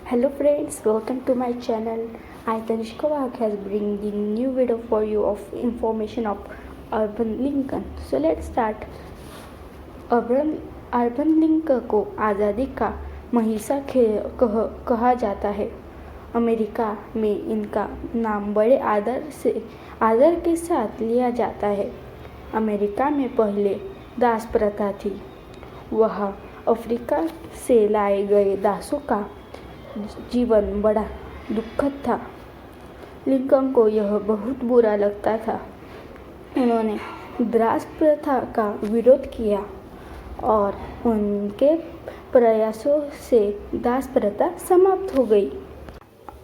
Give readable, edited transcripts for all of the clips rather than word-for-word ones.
Hello friends, welcome to my channel. I Tanishka Wag has bring the new video for you of information of Abraham Lincoln. So let's start. Abraham Lincoln को आज़ादी का महिसा कहा जाता है। America में इनका नाम बड़े आदर के साथ लिया जाता है। अमेरिका में पहले दास प्रथा थी। वह अफ्रीका से लाए गए दासों का जीवन बड़ा दुखद था। लिंकन को यह बहुत बुरा लगता था। उन्होंने दास प्रथा का विरोध किया और उनके प्रयासों से दास प्रथा समाप्त हो गई।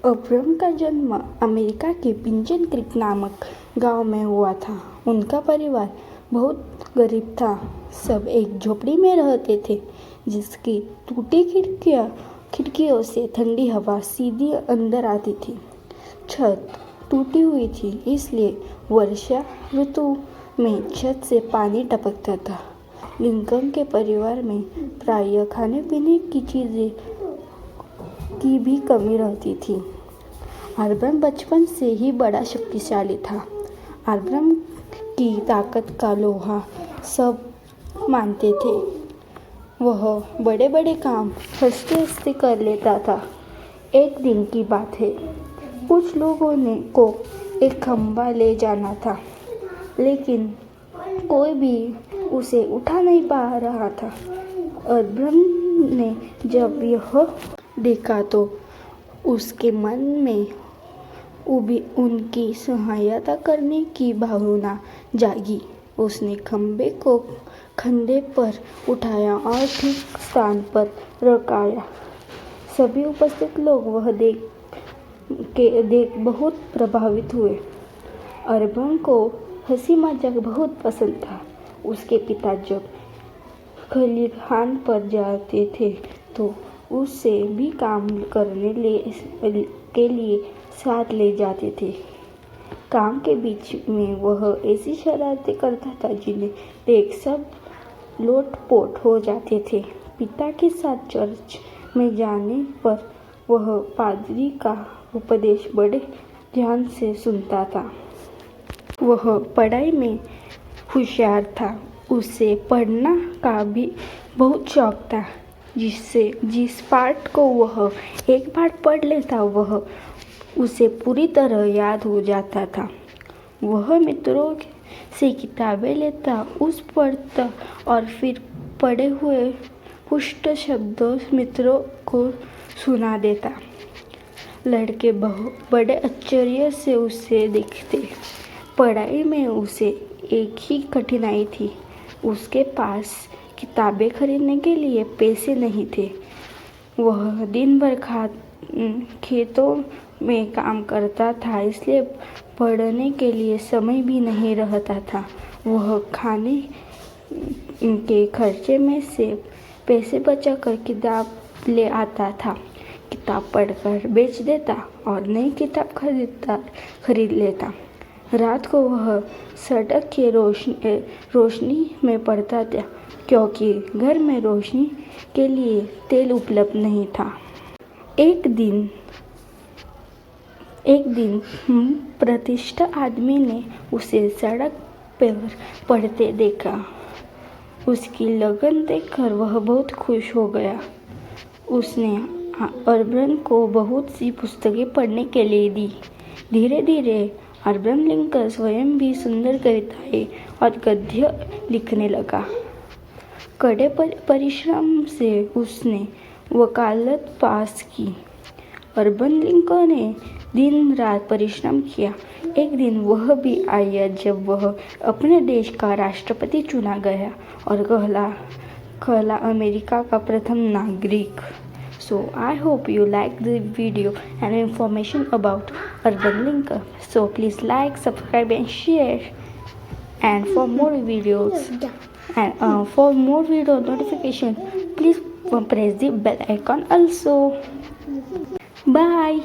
अब्राहम का जन्म अमेरिका के पिजन क्रीक नामक गांव में हुआ था। उनका परिवार बहुत गरीब था। सब एक झोपड़ी में रहते थे जिसकी टूटी खिड़कियों से ठंडी हवा सीधी अंदर आती थी। छत टूटी हुई थी, इसलिए वर्षा ऋतु में छत से पानी टपकता था। लिंकन के परिवार में प्रायः खाने पीने की चीज़ें की भी कमी रहती थी। अब्राहम बचपन से ही बड़ा शक्तिशाली था। अब्राहम की ताकत का लोहा सब मानते थे। वह बड़े बड़े काम हंसते हंसते कर लेता था। एक दिन की बात है, कुछ लोगों को एक खंभा ले जाना था, लेकिन कोई भी उसे उठा नहीं पा रहा था। अब्राहम ने जब यह देखा तो उसके मन में उनकी सहायता करने की भावना जागी। उसने खंभे को कंधे पर उठाया और ठीक स्थान पर रखाया। सभी उपस्थित लोग वह देख बहुत प्रभावित हुए। अब्राहम को हंसी मजाक बहुत पसंद था। उसके पिता जब खलिहान पर जाते थे तो उसे भी काम करने के लिए साथ ले जाते थे। काम के बीच में वह ऐसी शरारतें करता था जिन्हें देख सब लोटपोट हो जाते थे। पिता के साथ चर्च में जाने पर वह पादरी का उपदेश बड़े ध्यान से सुनता था। वह पढ़ाई में होशियार था। उसे पढ़ना का भी बहुत शौक था। जिस पाठ को वह एक बार पढ़ लेता वह उसे पूरी तरह याद हो जाता था। वह मित्रों से किताबें लेता, उस पढ़ता और फिर पढ़े हुए पुष्ट शब्द मित्रों को सुना देता। लड़के बड़े आश्चर्य से उसे देखते। पढ़ाई में उसे एक ही कठिनाई थी, उसके पास किताबें खरीदने के लिए पैसे नहीं थे। वह दिन भर खेतों में काम करता था, इसलिए पढ़ने के लिए समय भी नहीं रहता था। वह खाने के खर्चे में से पैसे बचाकर किताब ले आता था। किताब पढ़कर बेच देता और नई किताब खरीद लेता। रात को वह सड़क के रोशनी में पढ़ता था, क्योंकि घर में रोशनी के लिए तेल उपलब्ध नहीं था। एक दिन प्रतिष्ठित आदमी ने उसे सड़क पर पढ़ते देखा। उसकी लगन देखकर वह बहुत खुश हो गया। उसने अब्राहम को बहुत सी पुस्तकें पढ़ने के लिए दी। धीरे धीरे अब्राहम लिंकन स्वयं भी सुंदर कविताएं और गद्य लिखने लगा। कड़े परिश्रम से उसने वकालत पास की। अब्राहम लिंकन ने दिन रात परिश्रम किया। एक दिन वह भी आया जब वह अपने देश का राष्ट्रपति चुना गया और कहला अमेरिका का प्रथम नागरिक। So I hope you like the video and information about Abraham Lincoln. So please like, subscribe and share. And for more videos and for more video notification, please press the bell icon also. Bye.